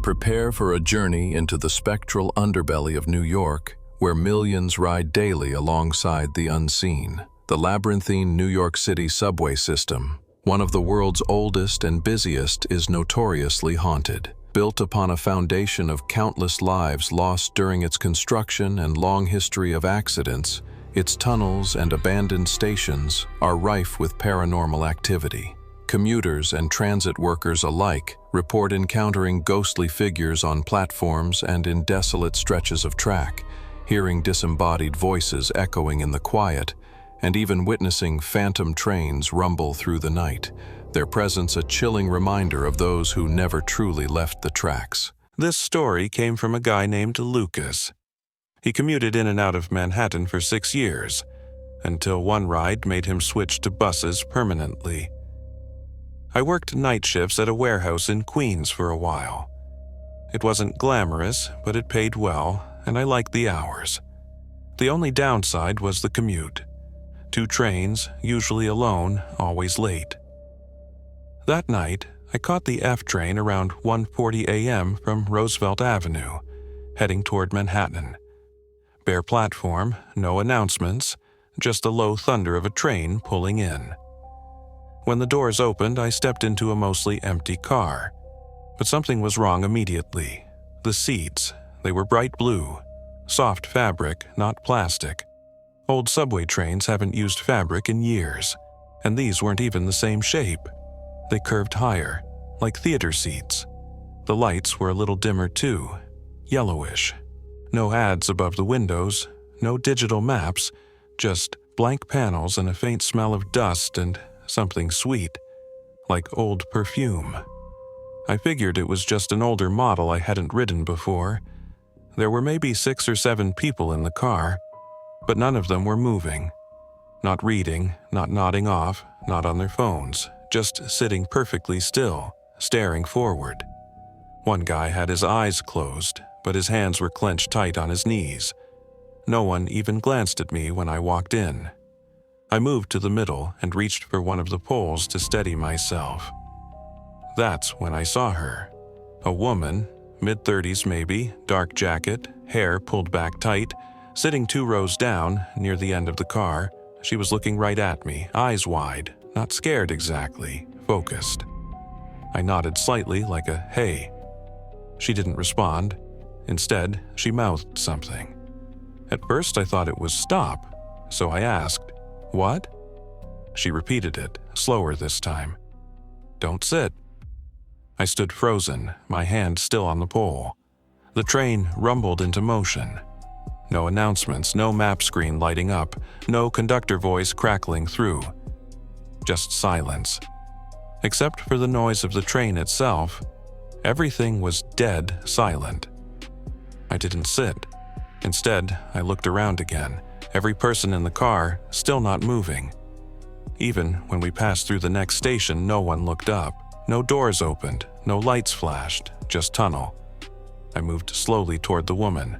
Prepare for a journey into the spectral underbelly of New York, where millions ride daily alongside the unseen. The labyrinthine New York City subway system, one of the world's oldest and busiest, is notoriously haunted. Built upon a foundation of countless lives lost during its construction and long history of accidents, its tunnels and abandoned stations are rife with paranormal activity. Commuters and transit workers alike report encountering ghostly figures on platforms and in desolate stretches of track, hearing disembodied voices echoing in the quiet, and even witnessing phantom trains rumble through the night, their presence a chilling reminder of those who never truly left the tracks. This story came from a guy named Lucas. He commuted in and out of Manhattan for 6 years, until one ride made him switch to buses permanently. I worked night shifts at a warehouse in Queens for a while. It wasn't glamorous, but it paid well, and I liked the hours. The only downside was the commute. 2 trains, usually alone, always late. That night, I caught the F train around 1:40 a.m. from Roosevelt Avenue, heading toward Manhattan. Bare platform, no announcements, just the low thunder of a train pulling in. When the doors opened, I stepped into a mostly empty car. But something was wrong immediately. The seats, they were bright blue. Soft fabric, not plastic. Old subway trains haven't used fabric in years, and these weren't even the same shape. They curved higher, like theater seats. The lights were a little dimmer too, yellowish. No ads above the windows, no digital maps, just blank panels and a faint smell of dust and something sweet, like old perfume. I figured it was just an older model I hadn't ridden before. There were maybe 6 or 7 people in the car, but none of them were moving. Not reading, not nodding off, not on their phones, just sitting perfectly still, staring forward. One guy had his eyes closed, but his hands were clenched tight on his knees. No one even glanced at me when I walked in. I moved to the middle and reached for one of the poles to steady myself. That's when I saw her. A woman, mid-30s maybe, dark jacket, hair pulled back tight, sitting 2 rows down, near the end of the car. She was looking right at me, eyes wide, not scared exactly, focused. I nodded slightly like a hey. She didn't respond. Instead, she mouthed something. At first I thought it was stop, so I asked, "What?" She repeated it, slower this time. "Don't sit." I stood frozen, my hand still on the pole. The train rumbled into motion. No announcements, no map screen lighting up, no conductor voice crackling through. Just silence. Except for the noise of the train itself, everything was dead silent. I didn't sit. Instead, I looked around again, every person in the car still not moving. Even when we passed through the next station, no one looked up. No doors opened, no lights flashed, just tunnel. I moved slowly toward the woman.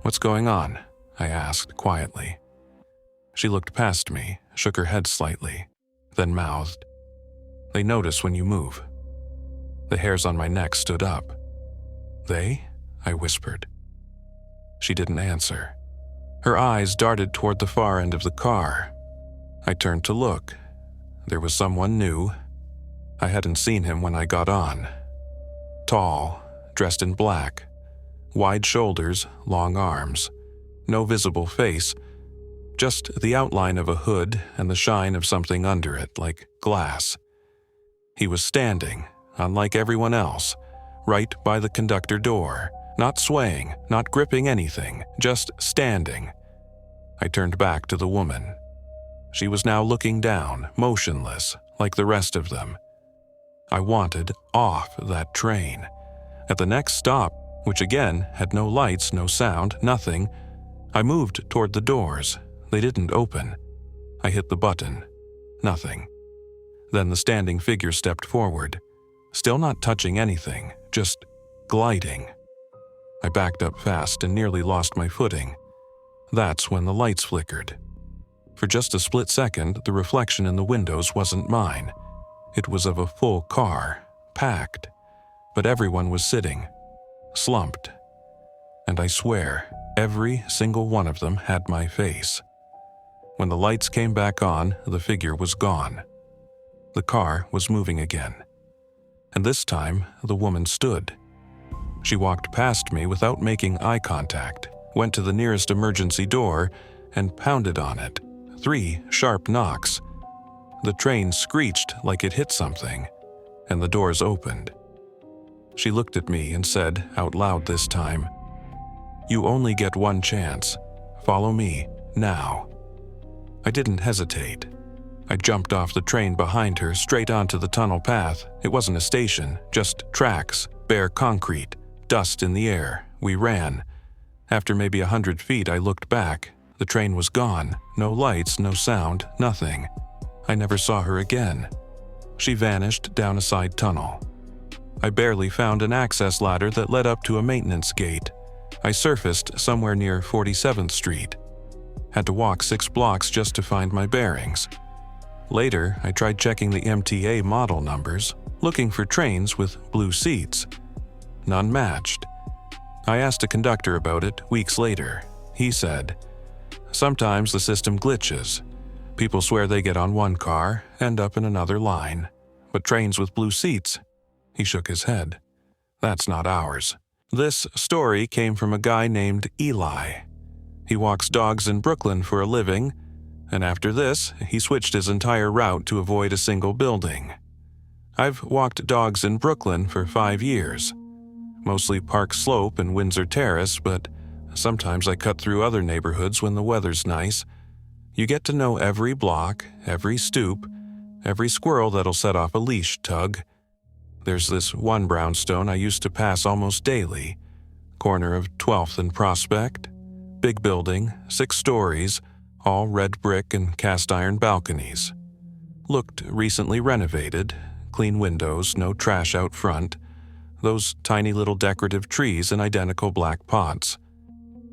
"What's going on?" I asked quietly. She looked past me, shook her head slightly, then mouthed, "They notice when you move." The hairs on my neck stood up. "They?" I whispered. She didn't answer. Her eyes darted toward the far end of the car. I turned to look. There was someone new. I hadn't seen him when I got on. Tall, dressed in black. Wide shoulders, long arms. No visible face. Just the outline of a hood and the shine of something under it, like glass. He was standing, unlike everyone else, right by the conductor door. Not swaying, not gripping anything, just standing. I turned back to the woman. She was now looking down, motionless, like the rest of them. I wanted off that train. At the next stop, which again had no lights, no sound, nothing, I moved toward the doors. They didn't open. I hit the button. Nothing. Then the standing figure stepped forward, still not touching anything, just gliding. I backed up fast and nearly lost my footing. That's when the lights flickered. For just a split second, the reflection in the windows wasn't mine. It was of a full car, packed. but everyone was sitting, slumped. And I swear, every single one of them had my face. When the lights came back on, the figure was gone. The car was moving again. And this time, the woman stood. She walked past me without making eye contact, went to the nearest emergency door, and pounded on it. 3 sharp knocks. The train screeched like it hit something, and the doors opened. She looked at me and said, out loud this time, "You only get one chance. Follow me, now." I didn't hesitate. I jumped off the train behind her straight onto the tunnel path. It wasn't a station, just tracks, bare concrete, dust in the air. We ran. After maybe 100 feet, I looked back. The train was gone. No lights, no sound, nothing. I never saw her again. She vanished down a side tunnel. I barely found an access ladder that led up to a maintenance gate. I surfaced somewhere near 47th Street. Had to walk 6 blocks just to find my bearings. Later, I tried checking the MTA model numbers, looking for trains with blue seats. None matched. I asked a conductor about it weeks later. He said, "Sometimes the system glitches. People swear they get on one car, end up in another line. But trains with blue seats?" He shook his head. "That's not ours." This story came from a guy named Eli. He walks dogs in Brooklyn for a living, and after this, he switched his entire route to avoid a single building. I've walked dogs in Brooklyn for 5 years, mostly Park Slope and Windsor Terrace, but sometimes I cut through other neighborhoods when the weather's nice. You get to know every block, every stoop, every squirrel that'll set off a leash tug. There's this one brownstone I used to pass almost daily, corner of 12th and Prospect. Big building, 6 stories, all red brick and cast iron balconies. Looked recently renovated, clean windows, no trash out front, those tiny little decorative trees in identical black pots.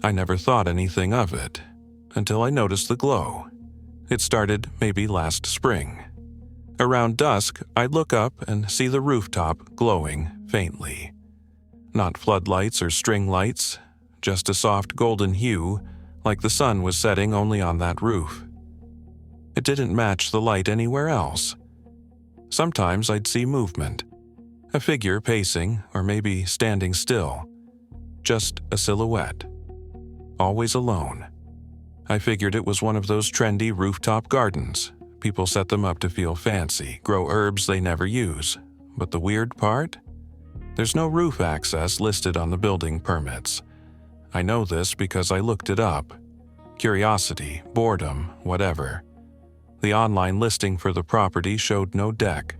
I never thought anything of it, until I noticed the glow. It started maybe last spring. Around dusk, I'd look up and see the rooftop glowing faintly. Not floodlights or string lights, just a soft golden hue, like the sun was setting only on that roof. It didn't match the light anywhere else. Sometimes I'd see movement, a figure pacing or maybe standing still, just a silhouette, always alone. I figured it was one of those trendy rooftop gardens. People set them up to feel fancy, grow herbs they never use. But the weird part? There's no roof access listed on the building permits. I know this because I looked it up. Curiosity, boredom, whatever. The online listing for the property showed no deck,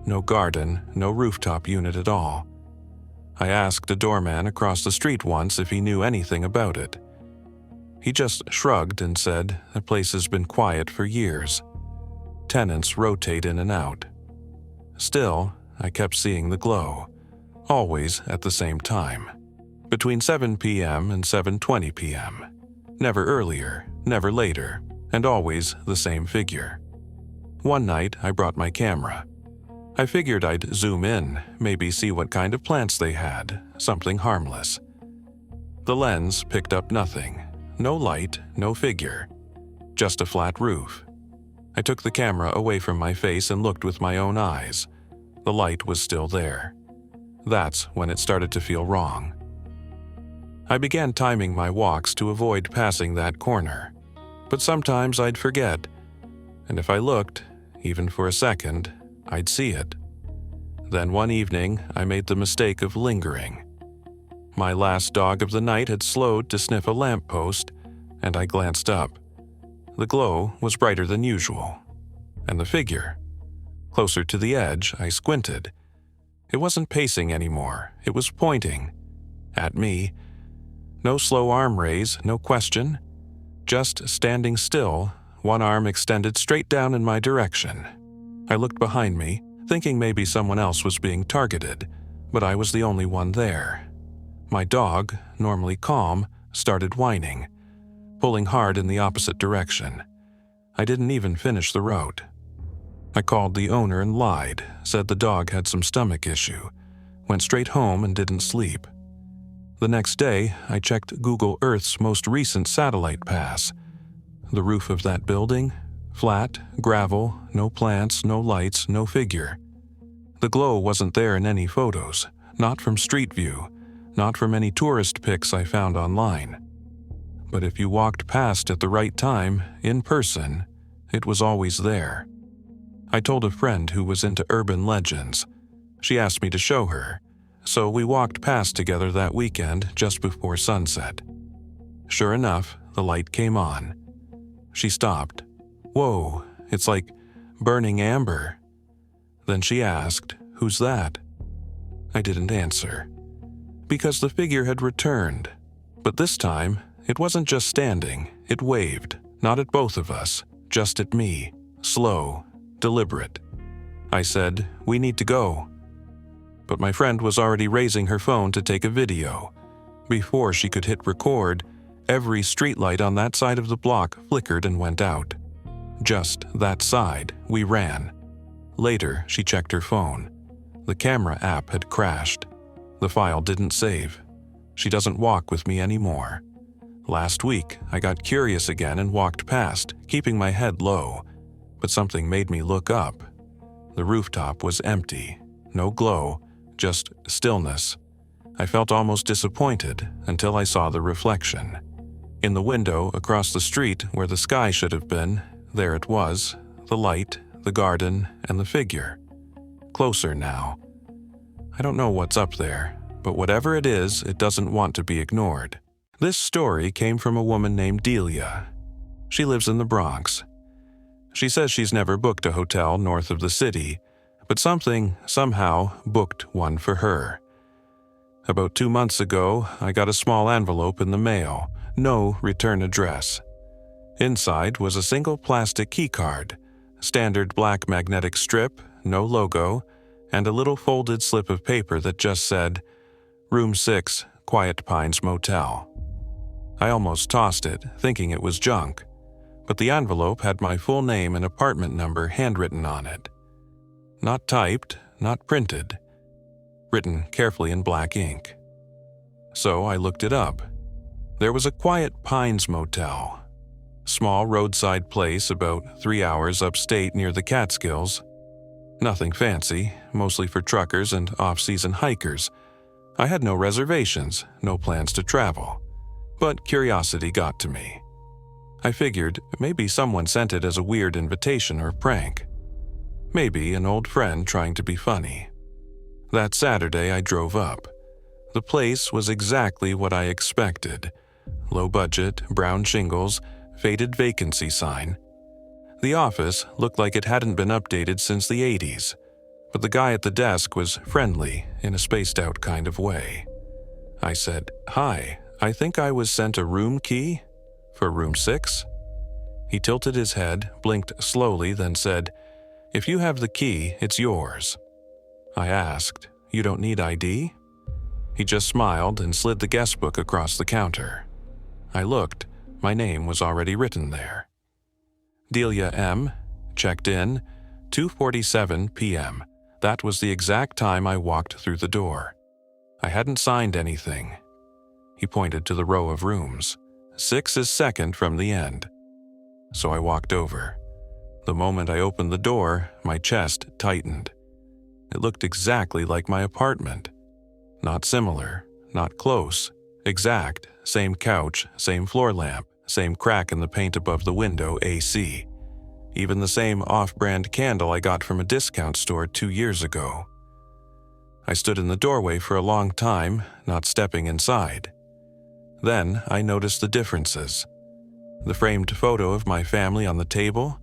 no garden, no rooftop unit at all. I asked a doorman across the street once if he knew anything about it. He just shrugged and said the place has been quiet for years. Tenants rotate in and out. Still, I kept seeing the glow, always at the same time. Between 7 p.m. and 7:20 p.m. Never earlier, never later, and always the same figure. One night, I brought my camera. I figured I'd zoom in, maybe see what kind of plants they had, something harmless. The lens picked up nothing. No light, no figure. Just a flat roof. I took the camera away from my face and looked with my own eyes. The light was still there. That's when it started to feel wrong. I began timing my walks to avoid passing that corner, but sometimes I'd forget, and if I looked, even for a second, I'd see it. Then one evening, I made the mistake of lingering. My last dog of the night had slowed to sniff a lamppost, and I glanced up. The glow was brighter than usual, and the figure. Closer to the edge, I squinted. It wasn't pacing anymore, it was pointing. At me. No slow arm raise, no question. Just standing still, one arm extended straight down in my direction. I looked behind me, thinking maybe someone else was being targeted, but I was the only one there. My dog, normally calm, started whining, pulling hard in the opposite direction. I didn't even finish the route. I called the owner and lied, said the dog had some stomach issue, went straight home and didn't sleep. The next day, I checked Google Earth's most recent satellite pass. The roof of that building? Flat, gravel, no plants, no lights, no figure. The glow wasn't there in any photos, not from Street View, not from any tourist pics I found online. But if you walked past at the right time, in person, it was always there. I told a friend who was into urban legends. She asked me to show her, so we walked past together that weekend just before sunset. Sure enough, the light came on. She stopped. "Whoa, it's like burning amber." Then she asked, "Who's that?" I didn't answer, because the figure had returned. But this time, it wasn't just standing, it waved, not at both of us, just at me, slow, deliberate. I said, "We need to go." But my friend was already raising her phone to take a video. Before she could hit record, every streetlight on that side of the block flickered and went out. Just that side, we ran. Later, she checked her phone. The camera app had crashed. The file didn't save. She doesn't walk with me anymore. Last week, I got curious again and walked past, keeping my head low. But something made me look up. The rooftop was empty. No glow, just stillness. I felt almost disappointed until I saw the reflection. In the window across the street where the sky should have been, there it was, the light, the garden, and the figure. Closer now. I don't know what's up there, but whatever it is, it doesn't want to be ignored. This story came from a woman named Delia. She lives in the Bronx. She says she's never booked a hotel north of the city, but something, somehow, booked one for her. About 2 months ago, I got a small envelope in the mail, no return address. Inside was a single plastic keycard, standard black magnetic strip, no logo, and a little folded slip of paper that just said, "Room 6, Quiet Pines Motel." I almost tossed it, thinking it was junk, but the envelope had my full name and apartment number handwritten on it. Not typed, not printed. Written carefully in black ink. So I looked it up. There was a Quiet Pines Motel. Small roadside place about 3 hours upstate near the Catskills. Nothing fancy, mostly for truckers and off-season hikers. I had no reservations, no plans to travel. But curiosity got to me. I figured maybe someone sent it as a weird invitation or prank. Maybe an old friend trying to be funny. That Saturday I drove up. The place was exactly what I expected. Low budget, brown shingles, faded vacancy sign. The office looked like it hadn't been updated since the 80s, but the guy at the desk was friendly in a spaced-out kind of way. I said, "Hi, I think I was sent a room key for room 6? He tilted his head, blinked slowly, then said, "If you have the key, it's yours." I asked, "You don't need ID?" He just smiled and slid the guest book across the counter. I looked. My name was already written there. Delia M. Checked in, 2:47 p.m. That was the exact time I walked through the door. I hadn't signed anything. He pointed to the row of rooms. 6 is second from the end. So I walked over. The moment I opened the door, my chest tightened. It looked exactly like my apartment. Not similar, not close, exact, same couch, same floor lamp, same crack in the paint above the window, AC. Even the same off-brand candle I got from a discount store 2 years ago. I stood in the doorway for a long time, not stepping inside. Then I noticed the differences. The framed photo of my family on the table,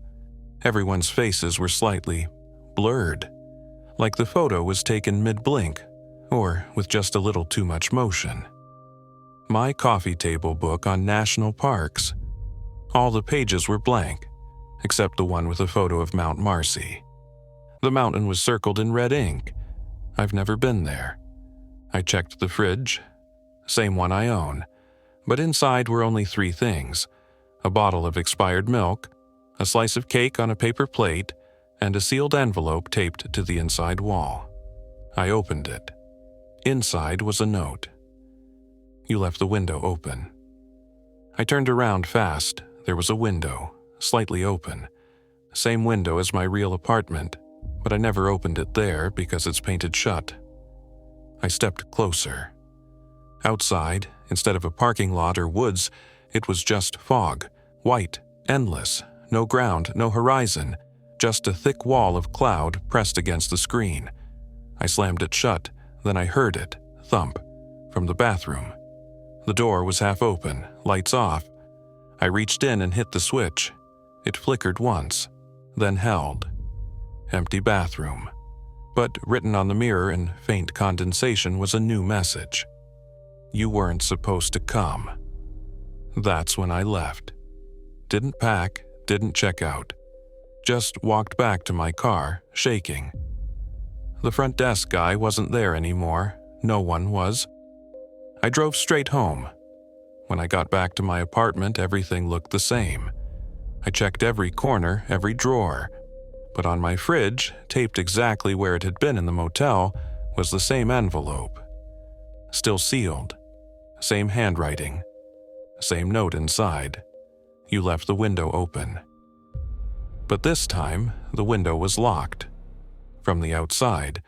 everyone's faces were slightly blurred, like the photo was taken mid-blink, or with just a little too much motion. My coffee table book on national parks. All the pages were blank, except the one with a photo of Mount Marcy. The mountain was circled in red ink. I've never been there. I checked the fridge. Same one I own. But inside were only 3 things: a bottle of expired milk, a slice of cake on a paper plate, and a sealed envelope taped to the inside wall. I opened it. Inside was a note. You left the window open. I turned around fast. There was a window, slightly open. Same window as my real apartment, but I never opened it there because it's painted shut. I stepped closer. Outside, instead of a parking lot or woods, it was just fog, white, endless, no ground, no horizon, just a thick wall of cloud pressed against the screen. I slammed it shut, then I heard it, thump, from the bathroom. The door was half open, lights off. I reached in and hit the switch. It flickered once, then held. Empty bathroom. But written on the mirror in faint condensation was a new message. You weren't supposed to come. That's when I left. Didn't pack, didn't check out. Just walked back to my car, shaking. The front desk guy wasn't there anymore. No one was. I drove straight home. When I got back to my apartment, everything looked the same. I checked every corner, every drawer. But on my fridge, taped exactly where it had been in the motel, was the same envelope. Still sealed. Same handwriting. Same note inside. You left the window open. But this time, the window was locked. From the outside.